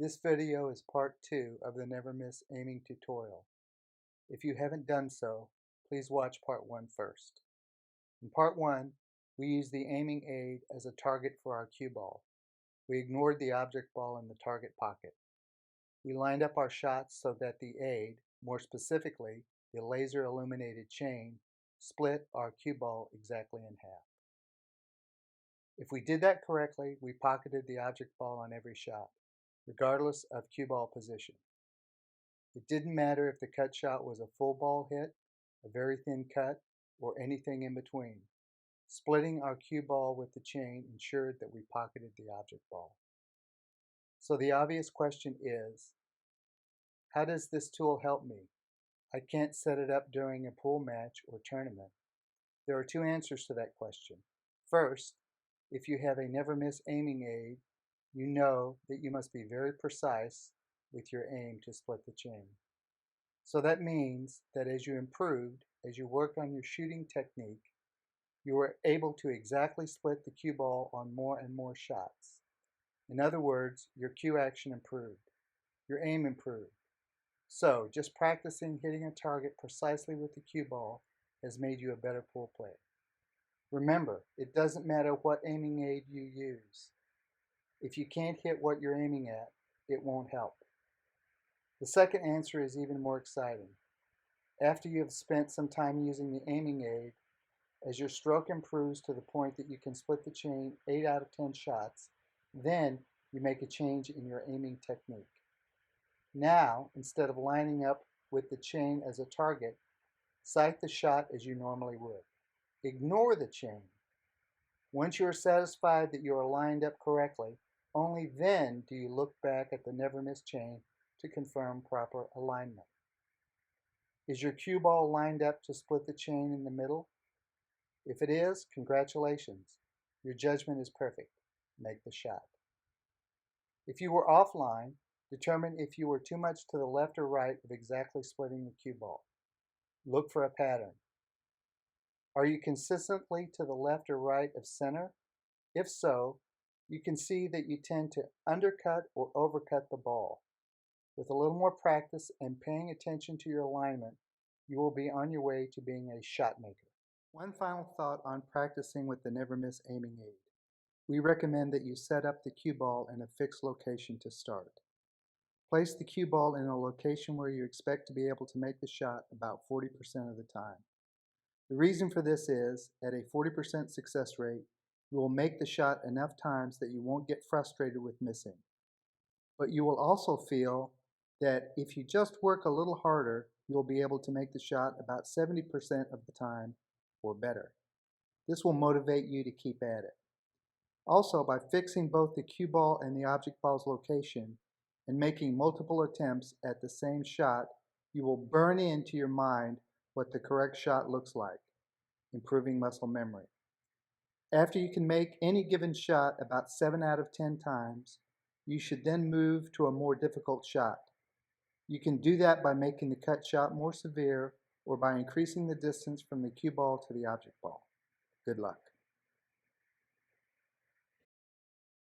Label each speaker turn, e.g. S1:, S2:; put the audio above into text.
S1: This video is part 2 of the NeverMiss Aiming tutorial. If you haven't done so, please watch part 1 first. In part 1, we used the aiming aid as a target for our cue ball. We ignored the object ball in the target pocket. We lined up our shots so that the aid, more specifically the laser illuminated chain, split our cue ball exactly in half. If we did that correctly, we pocketed the object ball on every shot, regardless of cue ball position. It didn't matter if the cut shot was a full ball hit, a very thin cut, or anything in between. Splitting our cue ball with the chain ensured that we pocketed the object ball. So the obvious question is, how does this tool help me? I can't set it up during a pool match or tournament. There are two answers to that question. First, if you have a NeverMiss Aiming Aid, you know that you must be very precise with your aim to split the chain. So that means that as you improved, as you worked on your shooting technique, you were able to exactly split the cue ball on more and more shots. In other words, your cue action improved, your aim improved. So just practicing hitting a target precisely with the cue ball has made you a better pool player. Remember, it doesn't matter what aiming aid you use. If you can't hit what you're aiming at, it won't help. The second answer is even more exciting. After you have spent some time using the aiming aid, as your stroke improves to the point that you can split the chain 8 out of 10 shots, then you make a change in your aiming technique. Now, instead of lining up with the chain as a target, sight the shot as you normally would. Ignore the chain. Once you are satisfied that you are lined up correctly, only then do you look back at the NeverMiss chain to confirm proper alignment. Is your cue ball lined up to split the chain in the middle? If it is, congratulations. Your judgment is perfect. Make the shot. If you were offline, determine if you were too much to the left or right of exactly splitting the cue ball. Look for a pattern. Are you consistently to the left or right of center? If so, you can see that you tend to undercut or overcut the ball. With a little more practice and paying attention to your alignment, you will be on your way to being a shot maker. One final thought on practicing with the NeverMiss Aiming Aid. We recommend that you set up the cue ball in a fixed location to start. Place the cue ball in a location where you expect to be able to make the shot about 40% of the time. The reason for this is, at a 40% success rate, you will make the shot enough times that you won't get frustrated with missing. But you will also feel that if you just work a little harder, you will be able to make the shot about 70% of the time or better. This will motivate you to keep at it. Also, by fixing both the cue ball and the object ball's location and making multiple attempts at the same shot, you will burn into your mind what the correct shot looks like, improving muscle memory. After you can make any given shot about 7 out of 10 times, you should then move to a more difficult shot. You can do that by making the cut shot more severe or by increasing the distance from the cue ball to the object ball. Good luck.